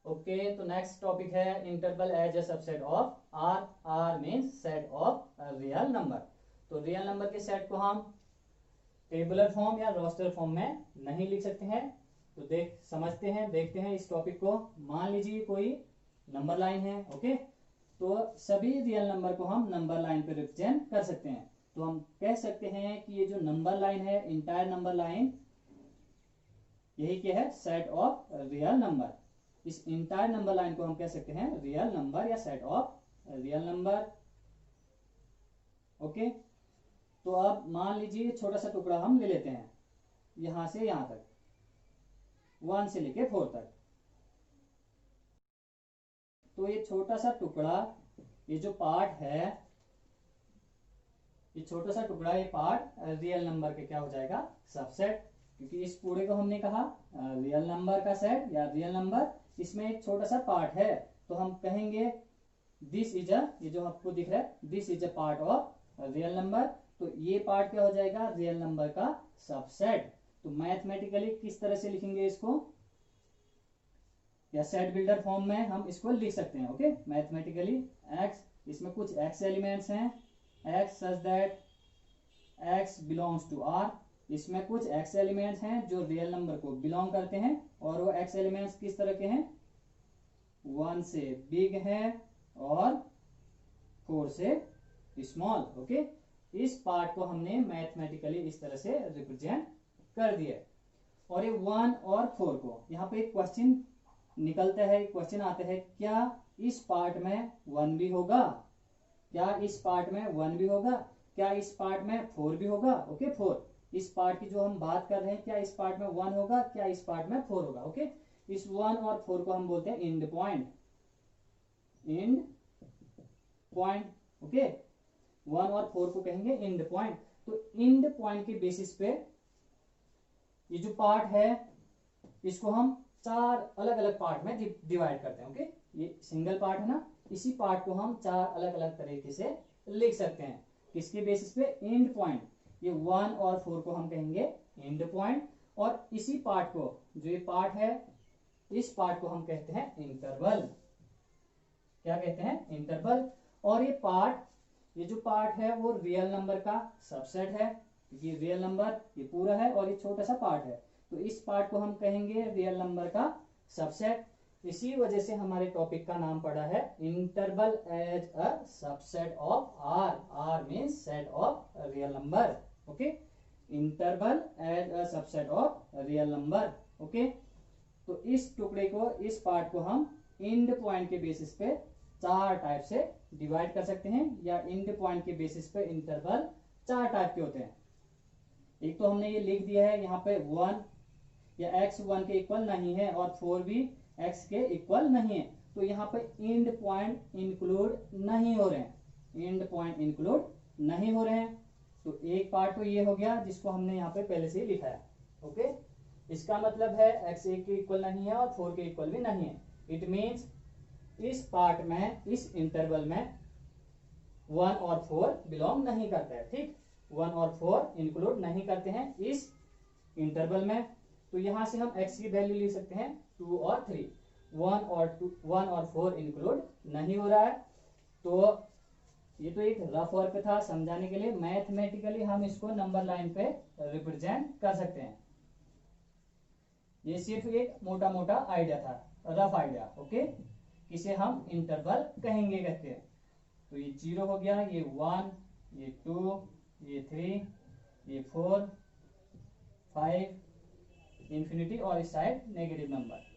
Okay, तो next topic है interval as a subset of R. R means set of real number. तो real number के set को हम टेबुलर फॉर्म या रोस्टर फॉर्म में नहीं लिख सकते हैं। तो समझते हैं, देखते हैं इस टॉपिक को। मान लीजिए कोई नंबर लाइन है, ओके, तो सभी रियल नंबर को हम नंबर लाइन पे रिप्रेजेंट कर सकते हैं। तो हम कह सकते हैं कि ये जो नंबर लाइन है, इंटायर नंबर लाइन, यही क्या है, सेट ऑफ रियल नंबर। इस इंटायर नंबर लाइन को हम कह सकते हैं रियल नंबर या set of real number. Okay, तो अब मान लीजिए छोटा सा टुकड़ा हम ले लेते हैं, यहां से यहां तक, 1 से लेके 4 तक। तो ये छोटा सा टुकड़ा, ये जो पार्ट है, ये छोटा सा टुकड़ा, ये पार्ट रियल नंबर के क्या हो जाएगा, सबसेट। क्योंकि इस पूरे को हमने कहा रियल नंबर का सेट या रियल नंबर, इसमें एक छोटा सा पार्ट है, तो हम कहेंगे दिस इज अ, ये जो आपको दिख रहा है, this is a part of real number. तो ये पार्ट क्या हो जाएगा, रियल नंबर का सबसेट। तो मैथमेटिकली किस तरह से लिखेंगे इसको, या सेट बिल्डर फॉर्म में हम इसको लिख सकते हैं। ओके, मैथमेटिकली एक्स, इसमें कुछ एक्स एलिमेंट्स हैं, x such that x belongs to R. इसमें कुछ एक्स एलिमेंट्स हैं जो रियल नंबर को बिलोंग करते हैं, और वो एक्स एलिमेंट्स किस तरह के हैं, 1 से बिग है और 4 से स्मॉल। ओके, इस पार्ट को हमने मैथमेटिकली इस तरह से रिप्रेजेंट कर दिया। और ये 1 और 4 को, यहाँ पे एक क्वेश्चन निकलता है, क्वेश्चन आता है, क्या इस पार्ट में 1 भी होगा, क्या इस पार्ट में 1 भी होगा, क्या इस पार्ट में 4 भी होगा। ओके, 4, इस पार्ट की जो हम बात कर रहे हैं, क्या इस पार्ट में 1 होगा, क्या इस पार्ट में 4 होगा। ओके, इस 1 और 4 को हम बोलते हैं and point, and point. Okay, 1 और 4 को कहेंगे एंड पॉइंट। तो एंड पॉइंट के बेसिस पे ये जो पार्ट है, इसको हम 4 अलग अलग पार्ट में डिवाइड करते हैं। ओके, ये सिंगल पार्ट है ना, इसी पार्ट को हम 4 अलग अलग तरीके से लिख सकते हैं। किसके बेसिस पे, एंड पॉइंट। ये 1 और 4 को हम कहेंगे एंड पॉइंट, और इसी पार्ट को, जो ये पार्ट है, इस पार्ट को हम कहते हैं इंटरवल। क्या कहते हैं, इंटरवल। और ये पार्ट, ये जो पार्ट है वो रियल नंबर का सबसेट है, क्योंकि रियल नंबर ये पूरा है और ये छोटा सा पार्ट है, तो इस पार्ट को हम कहेंगे रियल नंबर का सबसेट। इसी वजह से हमारे टॉपिक का नाम पड़ा है interval as a subset of R. R means set of real number. Okay, interval as a subset of real number. Okay, तो इस टुकड़े को, इस पार्ट को हम एंड पॉइंट के बेसिस पे 4 टाइप से डिवाइड कर सकते हैं, या एंड पॉइंट के बेसिस पे इंटरवल 4 टाइप के होते हैं। एक तो हमने ये लिख दिया है यहाँ पे 1 या x 1 के इक्वल नहीं है, और 4 भी x के इक्वल नहीं है, तो यहाँ पे एंड पॉइंट इंक्लूड नहीं हो रहे हैं, एंड पॉइंट इंक्लूड नहीं हो रहे हैं। तो एक पार्ट तो ये हो गया जिसको हमने यहाँ पे पहले से ही लिखा है। ओके, इसका मतलब है x 1 के इक्वल नहीं है और 4 के इक्वल भी नहीं है। इट मीन्स इस पार्ट में, इस इंटरवल में 1 और 4 बिलोंग नहीं करता है। ठीक, 1 और 4 इंक्लूड नहीं करते हैं इस इंटरवल में। तो यहां से हम x की वैल्यू ले सकते हैं 2 और 3। 1 और 4 इंक्लूड नहीं हो रहा है। तो ये तो एक रफ वर्क था समझाने के लिए, मैथमेटिकली हम इसको नंबर लाइन पे रिप्रेजेंट कर सकते हैं। ये सिर्फ एक मोटा मोटा आइडिया था, रफ आइडिया। ओके, इसे हम इंटरवल कहेंगे कहते हैं। तो ये 0 हो गया, ये 1, ये 2, ये 3, ये 4, 5, इंफिनिटी, और इस साइड नेगेटिव नंबर।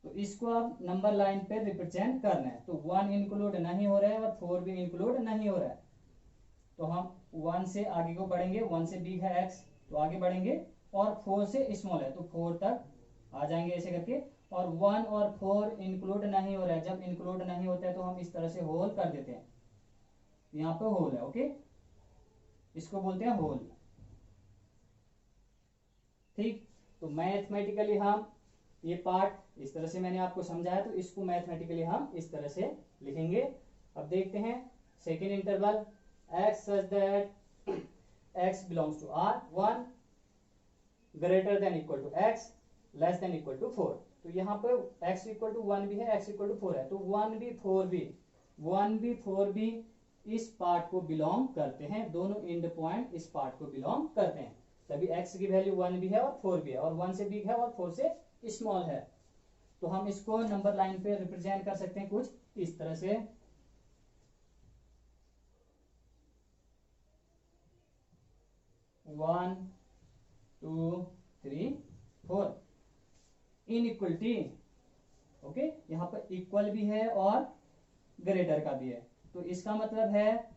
तो इसको अब नंबर लाइन पे रिप्रेजेंट करना है। तो 1 इंक्लूड नहीं हो रहा है और 4 भी इंक्लूड नहीं हो रहा है, तो हम 1 से आगे को बढ़ेंगे। 1 से बिग है x, तो आगे बढ़ेंगे, और 4 से स्मॉल है तो 4 तक आ जाएंगे ऐसे करके। और 1 और 4 इंक्लूड नहीं हो रहा है, जब इंक्लूड नहीं होता है तो हम इस तरह से होल कर देते हैं। यहाँ पे होल है। ओके, इसको बोलते हैं होल। ठीक, तो मैथमेटिकली हम ये पार्ट इस तरह से मैंने आपको समझाया, तो इसको मैथमेटिकली हम इस तरह से लिखेंगे। अब देखते हैं second interval, x such that x belongs to R, 1 greater than equal to x less than equal to 4। तो यहाँ पे x इक्वल टू 1 भी है, x इक्वल टू 4 है, तो 1 भी 4 भी इस पार्ट को बिलोंग करते हैं, दोनों एंड पॉइंट इस पार्ट को बिलोंग करते हैं। तभी x की वैल्यू 1 भी है और 4 भी है, और 1 से बिग है और 4 से स्मॉल है। तो हम इसको नंबर लाइन पे रिप्रेजेंट कर सकते हैं कुछ इस तरह से। 1 2 3 4 इनइक्वलिटी। ओके, यहाँ पर इक्वल भी है और ग्रेटर का भी है। तो इसका मतलब है,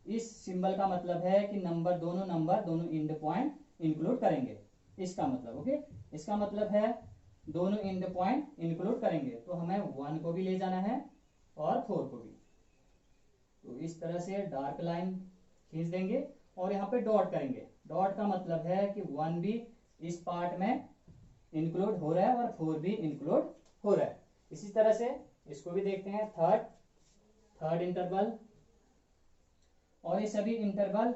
इस सिंबल का मतलब है कि दोनों नंबर दोनों एंड पॉइंट इंक्लूड करेंगे, इसका मतलब। ओके, इसका मतलब है दोनों एंड पॉइंट इंक्लूड करेंगे। तो हमें 1 को भी ले जाना है और 4 को भी। तो इस तरह से डार्क लाइन खींच देंगे और यहाँ पे डॉट करेंगे। डॉट का मतलब है कि 1 भी इस पार्ट में इंक्लूड हो रहा है और 4 भी इंक्लूड हो रहा है। इसी तरह से इसको भी देखते हैं, थर्ड इंटरवल। और ये सभी इंटरवल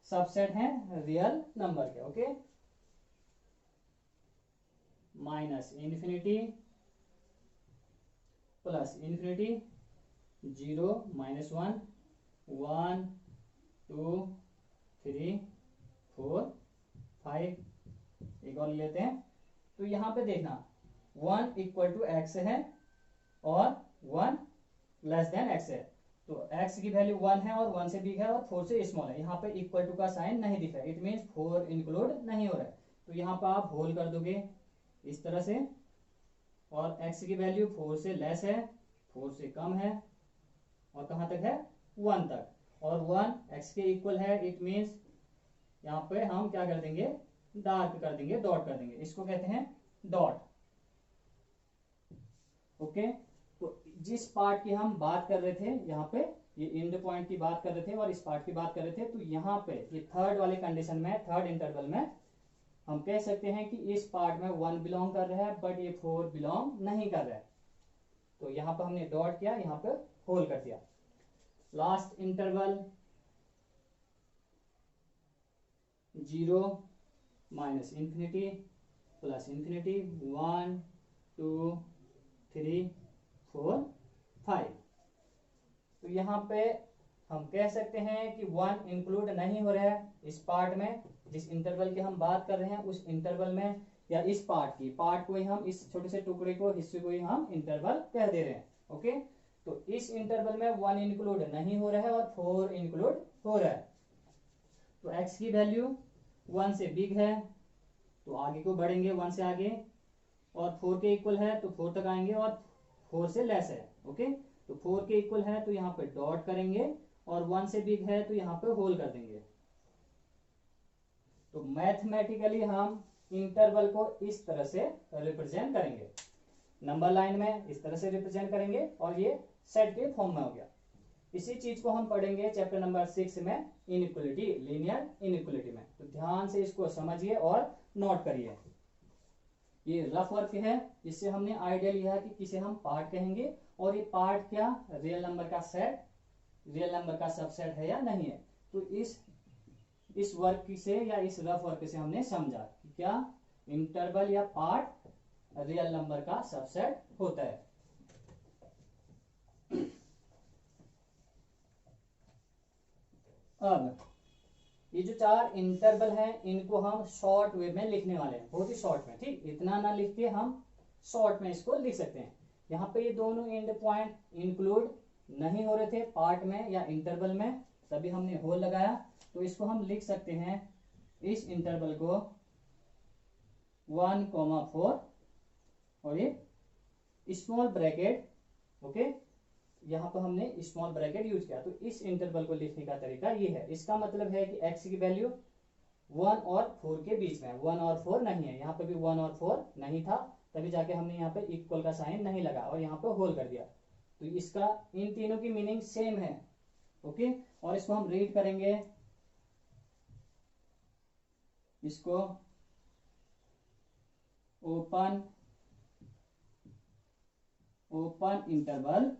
सबसेट हैं रियल नंबर के। Okay, -infinity +infinity, 0 -1 1 2 3 4 5। एक और लेते हैं। तो यहां पे देखना 1 इक्वल टू x है और 1 लेस देन x है। तो x की वैल्यू 1 है और 1 से बिग है और 4 से स्मॉल है। यहाँ पे इक्वल टू का साइन नहीं दिख रहा है, इट मीन्स 4 इंक्लूड नहीं हो रहा है। तो यहाँ पर आप होल कर दोगे इस तरह से, और x की वैल्यू 4 से लेस है, 4 से कम है, और कहाँ तक है 1 तक, और 1 x के इक्वल है। इट मीन्स यहाँ पे हम क्या कर देंगे, डार्क कर देंगे, डॉट कर देंगे, इसको कहते हैं डॉट। ओके, तो जिस पार्ट की हम बात कर रहे थे, यहाँ पे ये एंड पॉइंट की बात कर रहे थे और इस पार्ट की बात कर रहे थे, तो यहाँ पे ये थर्ड वाले कंडीशन में, थर्ड इंटरवल में हम कह सकते हैं कि इस पार्ट में 1 बिलोंग कर रहा है बट ये 4 बिलोंग नहीं कर रहा है। तो यहाँ पर हमने डॉट किया, यहाँ पे होल कर दिया। Last interval 0 -infinity +infinity, 1 2 3 4 5। तो यहाँ पे हम कह सकते हैं कि 1 इंक्लूड नहीं हो रहा है इस पार्ट में, जिस इंटरवल की हम बात कर रहे हैं उस इंटरवल में, या इस पार्ट को ही हम, इस छोटे से टुकड़े को, हिस्से को ही हम इंटरवल कह दे रहे हैं। ओके, तो इस इंटरवल में 1 इंक्लूड नहीं हो रहा है और 4 इंक्लूड हो रहा है। तो x की वैल्यू 1 से बिग है तो आगे को बढ़ेंगे 1 से आगे, और 4 के इक्वल है तो 4 तक आएंगे, और 4 से लेस है। ओके, तो 4 के इक्वल है तो यहाँ पे डॉट करेंगे, और 1 से बिग है तो यहाँ पे होल कर देंगे। तो मैथमेटिकली हम इंटरवल को इस तरह से रिप्रेजेंट करेंगे, नंबर लाइन में इस तरह से रिप्रेजेंट करेंगे, और ये सेट के फॉर्म में हो गया। इसी चीज को हम पढ़ेंगे चैप्टर नंबर 6 में, इनइक्वलिटी, लीनियर इनइक्वलिटी में। तो ध्यान से इसको समझिए और नोट करिए। ये रफ वर्क है, जिससे हमने आइडिया लिया कि किसे हम पार्ट कहेंगे, और ये पार्ट क्या रियल नंबर का सेट, रियल नंबर का सबसेट है या नहीं है। तो इस वर्क से या इस रफ वर्क से हमने समझा कि क्या इंटरवल या पार्ट रियल नंबर का सबसेट होता है। अब ये जो 4 इंटरवल हैं, इनको हम शॉर्ट वे में लिखने वाले हैं, बहुत ही शॉर्ट में। ठीक, इतना ना लिख के हम शॉर्ट में इसको लिख सकते हैं। यहाँ पे ये दोनों एंड पॉइंट इंक्लूड नहीं हो रहे थे पार्ट में या इंटरवल में, तभी हमने होल लगाया। तो इसको हम लिख सकते हैं, इस इंटरवल को 1,4 और ये स्मॉल ब्रैकेट। ओके, यहाँ पर हमने स्मॉल ब्रैकेट यूज किया। तो इस इंटरवल को लिखने का तरीका ये है। इसका मतलब है कि x की वैल्यू 1 और 4 के बीच में, 1 और 4 नहीं है। यहाँ पे भी 1 और 4 नहीं था, तभी जाके हमने यहाँ पे इक्वल का साइन नहीं लगा और यहाँ पे होल कर दिया। तो इसका, इन तीनों की मीनिंग सेम है। ओके, और इसको हम रीड करेंगे, इसको open interval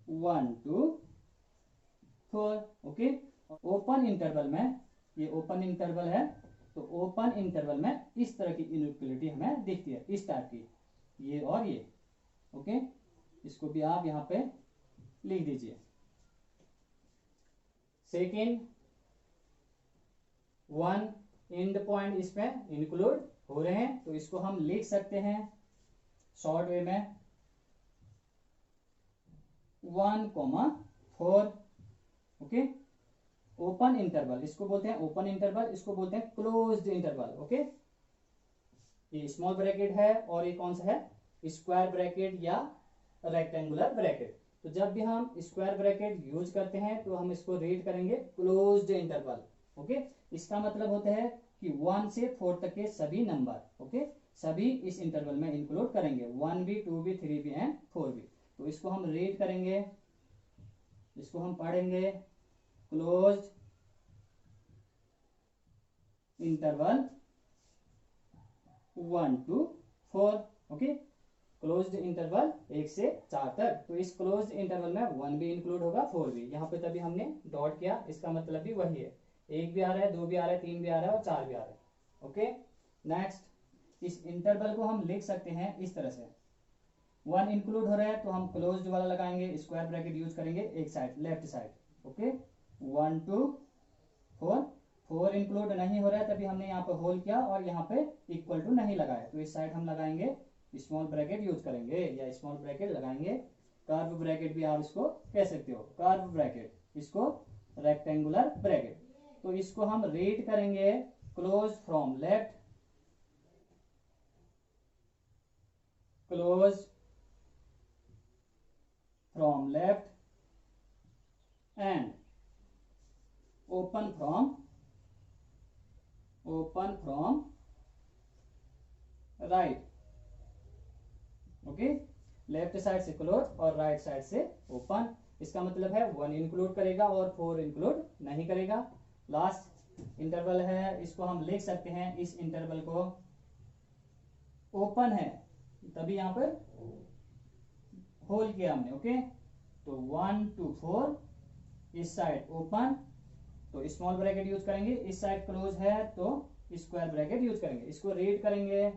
1 to 4। Okay, open interval में, ये ओपन इंटरवल है, तो ओपन इंटरवल में इस तरह की इनइक्वलिटी हमें दिखती है, इस टाइप की, ये और ये। ओके, इसको भी आप यहाँ पे लिख दीजिए। सेकेंड, वन एंड पॉइंट इसमें इंक्लूड हो रहे हैं, तो इसको हम लिख सकते हैं शॉर्ट वे में 1,4। ओके, ओपन इंटरवल इसको बोलते हैं, ओपन इंटरवल इसको बोलते हैं क्लोज्ड इंटरवल। ओके, ये स्मॉल ब्रैकेट है और ये कौन सा है, स्क्वायर ब्रैकेट या रेक्टेंगुलर ब्रैकेट। तो जब भी हम स्क्वायर ब्रैकेट यूज करते हैं तो हम इसको रीड करेंगे क्लोज्ड इंटरवल। ओके, इसका मतलब होता है कि 1 से 4 तक के सभी नंबर, ओके, सभी इस इंटरवल में इंक्लूड करेंगे, 1 भी, 2 भी, 3 भी एंड 4 भी। तो इसको हम रीड करेंगे, इसको हम पढ़ेंगे closed interval 1 to 4। Okay, closed interval 1 से 4 तक। तो इस क्लोज्ड इंटरवल में 1 भी इंक्लूड होगा, 4 भी। यहाँ पे तभी हमने डॉट किया, इसका मतलब भी वही है, 1 भी आ रहा है, 2 भी आ रहा है, 3 भी आ रहा है और 4 भी आ रहा है। ओके, नेक्स्ट, इस इंटरवल को हम लिख सकते हैं इस तरह से, 1 इंक्लूड हो रहा है तो हम क्लोज्ड वाला लगाएंगे, स्क्वायर ब्रैकेट यूज करेंगे एक side, left side. Okay, 1 to 4, 4 include नहीं हो रहा है तभी हमने यहाँ पे होल किया और यहाँ पे इक्वल टू नहीं लगाया, तो इस साइड हम लगाएंगे स्मॉल ब्रैकेट यूज करेंगे या स्मॉल ब्रैकेट लगाएंगे। कर्व ब्रैकेट भी आप इसको कह सकते हो, कर्व ब्रैकेट, इसको रेक्टेंगुलर ब्रैकेट। तो इसको हम रीड करेंगे close from left, close from left and open from right. Okay, left side से क्लोज और राइट साइड से ओपन। इसका मतलब है 1 इंक्लूड करेगा और 4 इंक्लूड नहीं करेगा। लास्ट इंटरवल है, इसको हम लिख सकते हैं, इस इंटरवल को ओपन है तभी यहां पर होल किया हमने। ओके, तो 1 to 4 इस साइड ओपन, तो स्मॉल ब्रैकेट यूज करेंगे, इस साइड क्लोज है तो स्क्वायर ब्रैकेट यूज करेंगे। इसको रीड करेंगे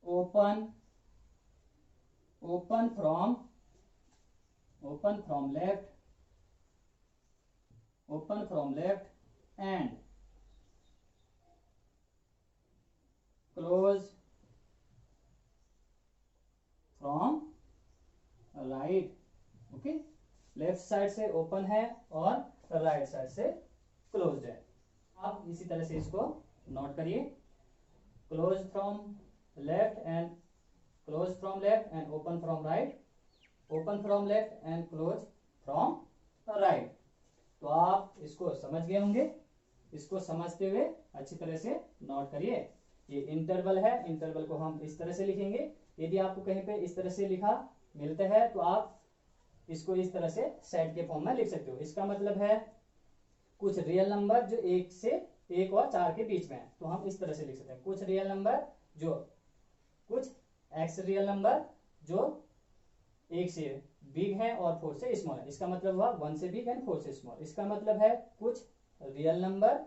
open from left and close from right. Okay, left side से ओपन है और राइट साइड से क्लोज्ड है। आप इसी तरह से इसको नोट करिए, close from left and open from right, open from left and close from right. तो आप इसको समझ गए होंगे, इसको समझते हुए अच्छी तरह से नोट करिए। ये इंटरवल है, इंटरवल को हम इस तरह से लिखेंगे। यदि आपको कहीं पे इस तरह से लिखा मिलता है तो आप इसको इस तरह से सेट के फॉर्म में लिख सकते हो। इसका मतलब है कुछ रियल नंबर जो 1 और 4 के बीच में है, तो हम इस तरह से लिख सकते हैं, कुछ रियल नंबर जो, कुछ एक्स रियल नंबर जो 1 से बिग है और 4 से स्मॉल है। इसका मतलब हुआ 1 से बिग एंड 4 से स्मॉल। इसका मतलब है कुछ रियल नंबर,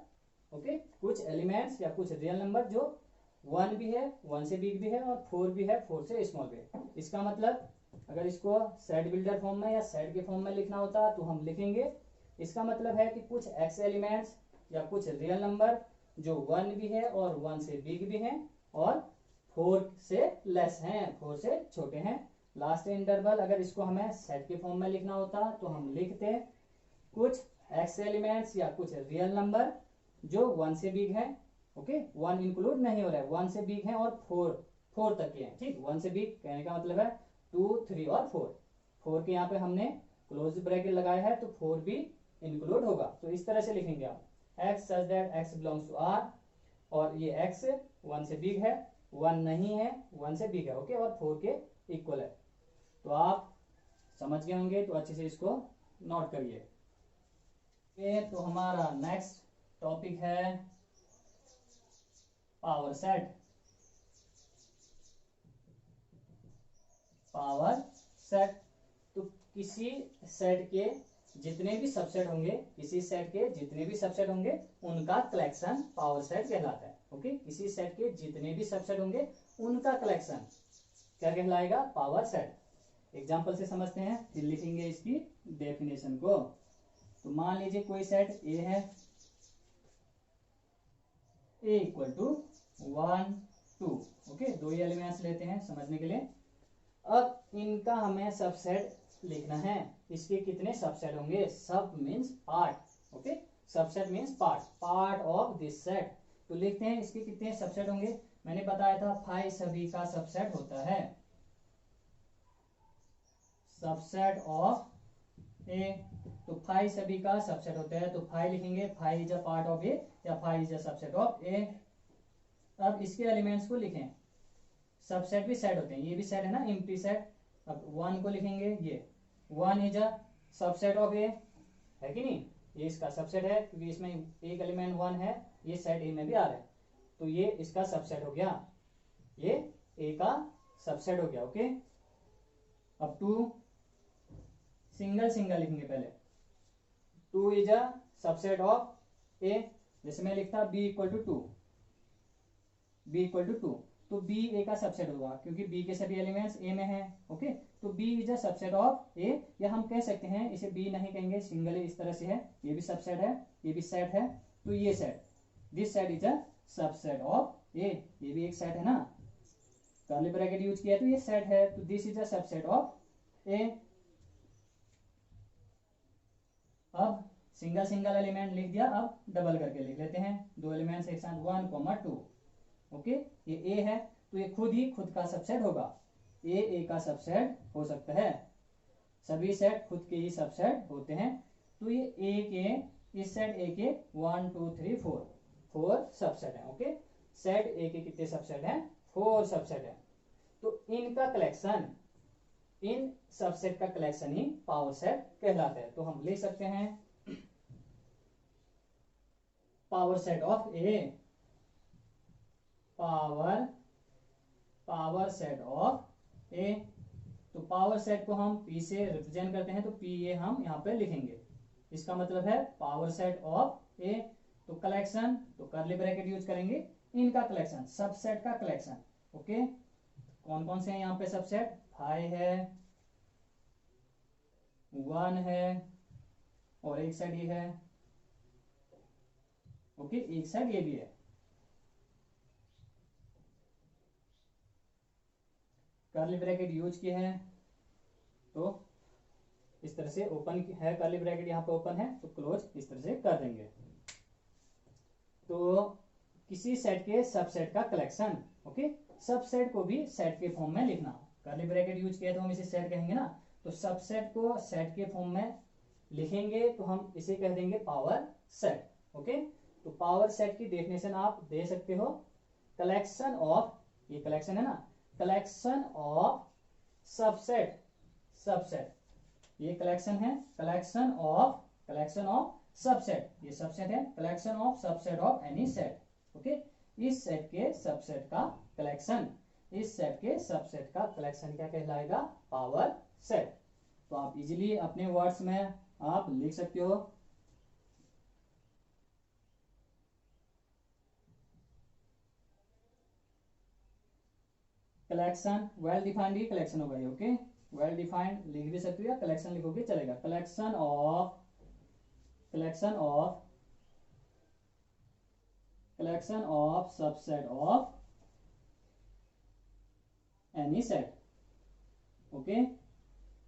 ओके, कुछ एलिमेंट्स या कुछ रियल नंबर जो 1 भी है, 1 से बिग भी है और 4 भी है, 4 से स्मॉल भी है। इसका मतलब अगर इसको सेट बिल्डर फॉर्म में या सेट के फॉर्म में लिखना होता तो हम लिखेंगे, इसका मतलब है कि कुछ एक्स एलिमेंट्स या कुछ रियल नंबर जो 1 भी है और 1 से बिग भी हैं और 4 से लेस हैं, 4 से छोटे हैं। लास्ट इंटरवल अगर इसको हमें सेट के फॉर्म में लिखना होता तो हम लिखते कुछ एक्स एलिमेंट्स या कुछ रियल नंबर जो 1 से बिग है, ओके, 1 इंक्लूड नहीं हो रहा है, 1 से बिग है और 4 तक के हैं। ठीक, 1 से बिग कहने का मतलब है 2, 3 और 4 के यहाँ पे हमने क्लोज ब्रैकेट लगाया है तो 4 भी इंक्लूड होगा। तो इस तरह से लिखेंगे आप, x such that x belongs to r, और ये x 1 से बिग है, 1 नहीं है, 1 से बिग है, ओके, और 4 के इक्वल है। तो आप समझ गए होंगे, तो अच्छे से इसको नोट करिए। तो हमारा नेक्स्ट टॉपिक है पावर सेट। पावर सेट, तो किसी सेट के जितने भी सबसेट होंगे, किसी सेट के जितने भी सबसेट होंगे उनका कलेक्शन पावर सेट कहलाता है। ओके, किसी सेट के जितने भी सबसेट होंगे उनका कलेक्शन क्या कहलाएगा? Power set. एग्जांपल से समझते हैं, फिर लिखेंगे इसकी डेफिनेशन को। तो मान लीजिए कोई सेट ए है, ए इक्वल टू 1 2। ओके, दो ही एलिमेंट्स लेते हैं समझने के लिए। अब इनका हमें सबसेट लिखना है। इसके कितने सबसेट होंगे? सब means part. Okay, subset means part, part of this set. तो लिखते हैं इसके कितने सबसेट होंगे। मैंने बताया था फाइव सभी का सबसेट होता है। सबसेट ऑफ ए, तो फाइव सभी का सबसेट होता है, तो फाइव लिखेंगे, five is a part of A या five is a subset of A. अब इसके एलिमेंट्स को लिखें। सबसेट भी सेट होते हैं, ये भी सेट है ना, एम्प्टी सेट। अब 1 को लिखेंगे, ये 1 इज अ सबसेट ऑफ ए, है कि नहीं? ये इसका सबसेट है क्योंकि इसमें एक एलिमेंट 1 है, ये सेट ए में भी आ रहा है, तो ये इसका सबसेट हो गया, ये ए का सबसेट हो गया। ओके, अब 2 सिंगल सिंगल लिखेंगे पहले। 2 is a subset of A, जैसे मैं लिखता B equal to 2, B equal to 2, तो बी ए का सबसेट होगा क्योंकि बी के सभी एलिमेंट्स ए में हैं। ओके, तो B is a subset of A, या हम कह सकते हैं इसे बी नहीं कहेंगे, सिंगल इस तरह से है, ये भी सबसेट है, ये भी सेट है, तो ये set, this set is a subset of A, ये भी एक सेट है ना, कर्ली ब्रैकेट यूज किया तो ये सेट है, तो this is a subset of A. अब सिंगल सिंगल एलिमेंट लिख दिया, अब डबल करके लिख लेते हैं, दो एलिमेंट्स एक साथ 1 2। ओके, ये ए है तो ये खुद ही खुद का सबसेट होगा, ए का सबसेट हो सकता है, सभी सेट खुद के ही सबसेट होते हैं, तो ये ए के, इस सेट ए के 1 2 3 4 सबसेट है। ओके, सेट ए के कितने सबसेट हैं? 4 सबसेट है। तो इनका कलेक्शन, इन सबसेट का कलेक्शन ही पावर सेट कहलाता है। तो हम ले सकते हैं power set of A, power set of A. तो पावर सेट को हम पी से रिप्रेजेंट करते हैं, तो पी ए हम यहाँ पे लिखेंगे, इसका मतलब है पावर सेट ऑफ ए। तो कलेक्शन, तो कर्ली ब्रैकेट यूज करेंगे, इनका कलेक्शन, सबसेट का कलेक्शन। ओके, कौन कौन से हैं यहाँ पे सबसेट? 5 है, 1 है, और एक साइड ये है। ओके, एक साइड ये भी है। कर्ली ब्रैकेट यूज किए हैं, तो इस तरह से ओपन है, कर्ली ब्रैकेट यहाँ पे ओपन है, तो क्लोज इस तरह से कर देंगे। तो किसी सेट के सबसेट का कलेक्शन। ओके, सबसेट को भी सेट के फॉर्म में लिखना, कर्ली ब्रैकेट यूज किया तो हम इसे सेट कहेंगे ना, तो सबसेट को सेट के फॉर्म में लिखेंगे तो हम इसे कह देंगे पावर सेट। ओके, तो पावर सेट की डेफिनेशन आप दे सकते हो, कलेक्शन ऑफ, ये कलेक्शन है ना, कलेक्शन ऑफ सबसेट, सबसेट ये कलेक्शन है, कलेक्शन ऑफ सबसेट, ये सबसेट है, collection of subset of any set. Okay, इस सेट के सबसेट का कलेक्शन, इस सेट के सबसेट का कलेक्शन क्या कहलाएगा? Power set. तो आप इजीली अपने वर्ड्स में आप लिख सकते हो। कलेक्शन वेल डिफाइंड ही कलेक्शन होगा ये। ओके, वेल डिफाइंड लिख भी सकते हो या कलेक्शन लिखोगे चलेगा। Collection of, collection of subset of any set. Okay,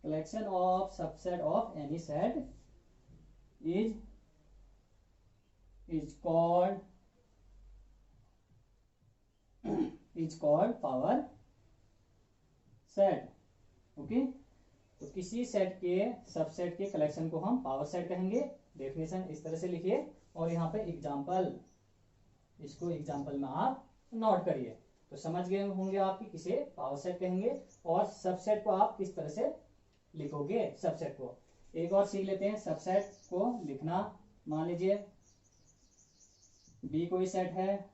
collection of subset of any set is called power set. Okay, तो किसी सेट के सबसेट के कलेक्शन को हम पावर सेट कहेंगे। डेफिनेशन इस तरह से लिखिए, और यहाँ पे एग्जांपल, इसको एग्जांपल में आप नोट करिए, तो समझ गए होंगे आप कि किसे पावर सेट कहेंगे, और सबसेट को आप किस तरह से लिखोगे सबसेट को। एक और सीख लेते हैं सबसेट को लिखना। मान लीजिए बी कोई सेट है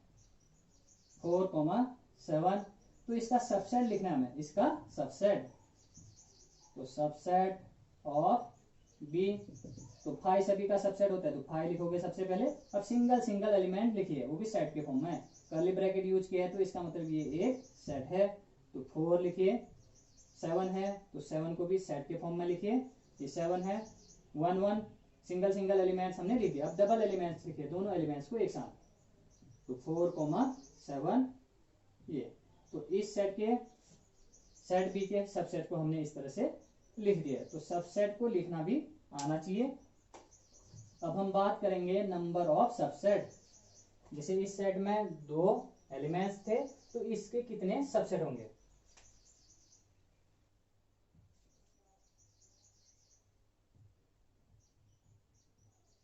4 7, तो इसका सबसेट लिखना है हमें, इसका सबसेट, तो सबसेट ऑफ बी, तो फाइव सभी का सबसेट होता है, तो फाइव लिखोगे सबसे पहले। अब सिंगल सिंगल एलिमेंट लिखिए, वो भी सेट के फॉर्म में। कर्ली ब्रैकेट यूज किया है तो इसका मतलब ये एक सेट है। तो 4 लिखिए, 7 है तो 7 को भी सेट के फॉर्म में लिखिए, ये 7 है। 1 1 सिंगल सिंगल एलिमेंट्स हमने लिख दिया। अब डबल एलिमेंट्स लिखिए, दोनों एलिमेंट्स को एक साथ, तो 4 7 ये। तो इस सेट के सेट बी के सबसेट को हमने इस तरह से लिख दिया। तो सबसेट को लिखना भी आना चाहिए। अब हम बात करेंगे नंबर ऑफ सबसेट। जैसे इस सेट में 2 एलिमेंट्स थे तो इसके कितने सबसेट होंगे।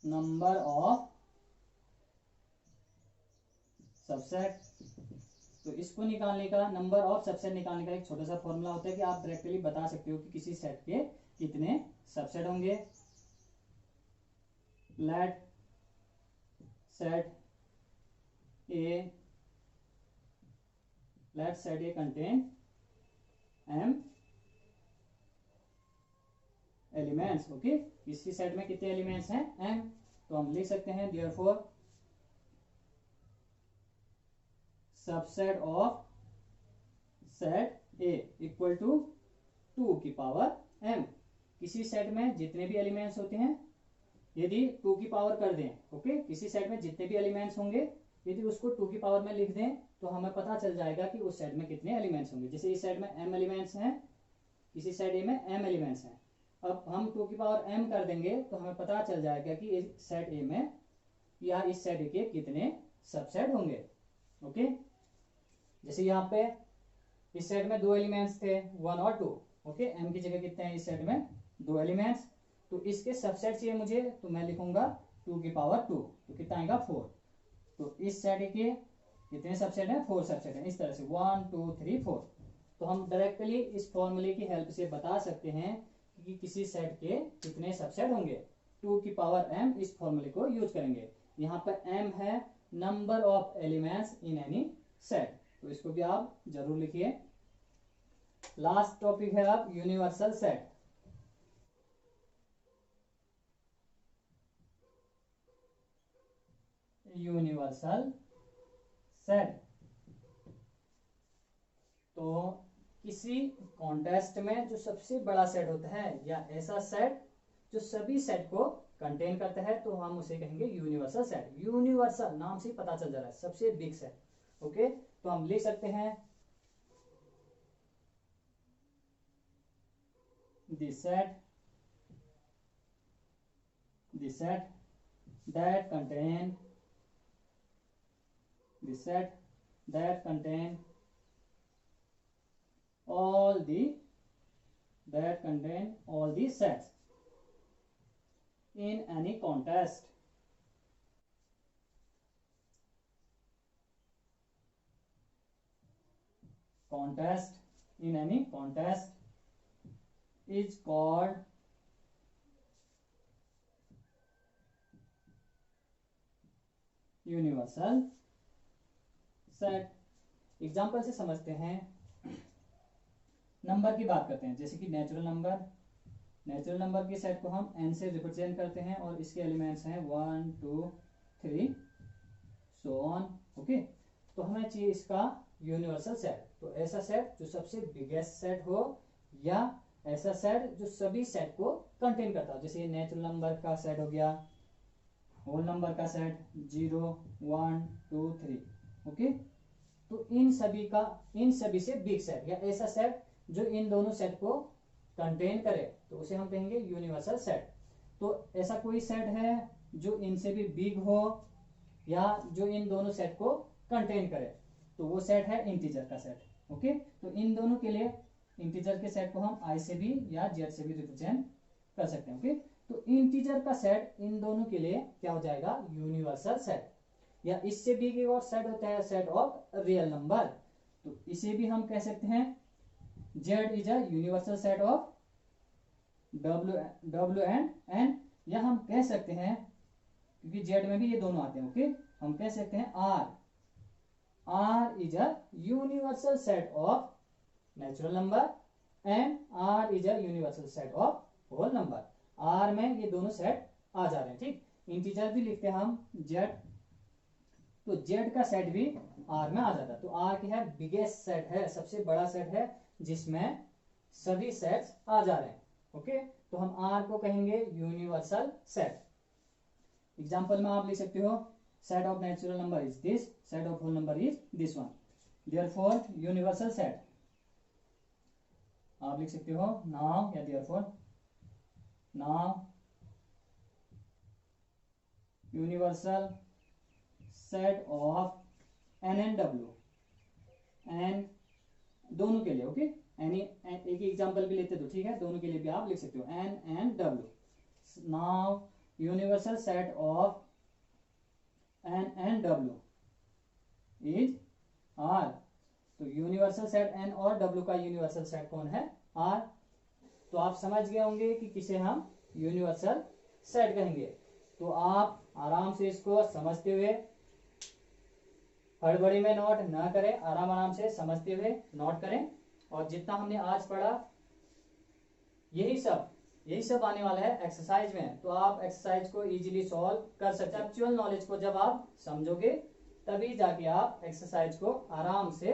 नंबर ऑफ सबसेट, तो इसको निकालने का, नंबर ऑफ सबसेट निकालने का एक छोटा सा फॉर्मूला होता है कि आप डायरेक्टली बता सकते हो कि किसी सेट के कितने सबसेट होंगे। Let set A contain m elements. Okay, किसी सेट में कितने एलिमेंट्स हैं, m। तो हम लिख सकते हैं therefore subset of set A equal to 2 की पावर m। किसी सेट में जितने भी एलिमेंट्स होते हैं, यदि 2 की पावर कर दें, ओके, किसी सेट में जितने भी एलिमेंट्स होंगे यदि उसको 2 की पावर में लिख दें तो हमें पता चल जाएगा कि उस सेट में कितने एलिमेंट्स होंगे। जैसे इस सेट में m एलिमेंट्स हैं, किसी सेट ए में m एलिमेंट्स हैं। अब हम 2 की पावर m कर देंगे तो हमें पता चल जाएगा कि इस सेट ए में या इस सेट ए के कितने सबसेट होंगे। ओके, जैसे यहाँ पे इस सेट में 2 एलिमेंट्स थे, 1 और 2। ओके, m की जगह कितने हैं इस सेट में, 2 एलिमेंट्स। तो इसके सबसेट चाहिए मुझे, तो मैं लिखूंगा 2 की पावर 2, तो कितना आएगा 4। तो इस सेट के कितने सबसेट हैं, 4 सबसेट हैं। इस तरह से 1 2 3 4। तो हम डायरेक्टली इस फॉर्मूले की हेल्प से बता सकते हैं कि किसी सेट के कितने सबसेट होंगे। 2 की पावर m, इस फॉर्मूले को यूज करेंगे। यहाँ पर m है number of elements in any set, तो इसको भी आप जरूर लिखिए। लास्ट टॉपिक है अब यूनिवर्सल सेट। यूनिवर्सल सेट, तो किसी कॉन्टेस्ट में जो सबसे बड़ा सेट होता है या ऐसा सेट जो सभी सेट को कंटेन करता है, तो हम उसे कहेंगे यूनिवर्सल सेट। यूनिवर्सल नाम से पता चल जा रहा है, सबसे बिग सेट। ओके, तो हम लिख सकते हैं the set that contain all the sets in any contest is called universal set. Example से समझते हैं, नंबर की बात करते हैं। जैसे कि नेचुरल नंबर के सेट को हम n से रिप्रेजेंट करते हैं और इसके एलिमेंट्स हैं 1 2 3 सो ऑन। ओके, तो हमें चाहिए इसका यूनिवर्सल सेट। तो ऐसा सेट जो सबसे बिगेस्ट सेट हो या ऐसा सेट जो सभी सेट को कंटेन करता हो। जैसे नेचुरल नंबर का सेट हो गया, होल नंबर का सेट 0 1 2 3। ओके, तो इन सभी से बिग सेट या ऐसा सेट जो इन दोनों सेट को कंटेन करे, तो उसे हम कहेंगे यूनिवर्सल सेट। तो ऐसा कोई सेट है जो इनसे भी बिग हो या जो इन दोनों सेट को कंटेन करे, तो वो सेट है इंटीजर का सेट। ओके, तो इन दोनों के लिए इंटीजर के सेट को हम i से भी या z से भी रिप्रेजेंट कर सकते हैं। ओके, तो इंटीजर का सेट इन दोनों के लिए क्या हो जाएगा, यूनिवर्सल सेट। या इससे भी एक और सेट होता है सेट ऑफ रियल नंबर, तो इसे भी हम कह सकते हैं z is a universal set of w and n। या हम कह सकते हैं, क्योंकि z में भी ये दोनों आते हैं, ओके, हम कह सकते हैं r is a universal set of natural number and r is a universal set of whole number. R में ये दोनों सेट आ जा रहे हैं। ठीक, इंटीजर भी लिखते हैं हम जेड, तो जेड का सेट भी आर में आ जाता है। तो आर क्या है, बिगेस्ट सेट है, सबसे बड़ा सेट है जिसमें सभी सेट्स आ जा रहे हैं। ओके, तो हम आर को कहेंगे यूनिवर्सल सेट। एग्जाम्पल में आप लिख सकते हो set of natural number is this, set of whole number is this one, therefore universal set आप लिख सकते हो नाउ या therefore now universal set of N and W, N दोनों के लिए। ओके, एनी एक एग्जांपल भी लेते तो ठीक है, दोनों के लिए भी आप लिख सकते हो N and W. Now universal set of N and W is R. तो यूनिवर्सल सेट एन और डब्ल्यू का यूनिवर्सल सेट कौन है, आर। तो आप समझ गए होंगे कि किसे हम यूनिवर्सल सेट कहेंगे। तो आप आराम से इसको समझते हुए, हड़बड़ी में नोट ना करें, आराम आराम से समझते हुए नोट करें। और जितना हमने आज पढ़ा यही सब आने वाला है एक्सरसाइज में, तो आप एक्सरसाइज को इजीली सॉल्व कर सकते हैं। एक्चुअल नॉलेज को जब आप समझोगे तभी जाके आप एक्सरसाइज को आराम से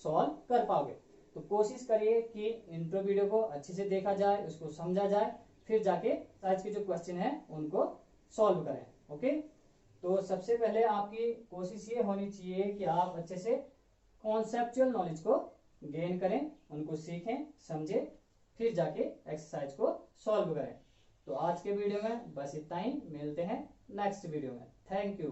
सॉल्व कर पाओगे। तो कोशिश करिए कि इंट्रो वीडियो को अच्छे से देखा जाए, उसको समझा जाए, फिर जाके आज के जो क्वेश्चन है उनको सॉल्व करें। ओके, तो सबसे पहले आपकी कोशिश ये होनी चाहिए कि आप अच्छे से कॉन्सेप्चुअल नॉलेज को गेन करें, उनको सीखें, समझें, फिर जाके एक्सरसाइज को सॉल्व करें। तो आज के वीडियो में बस इतना ही, मिलते हैं नेक्स्ट वीडियो में। Thank you.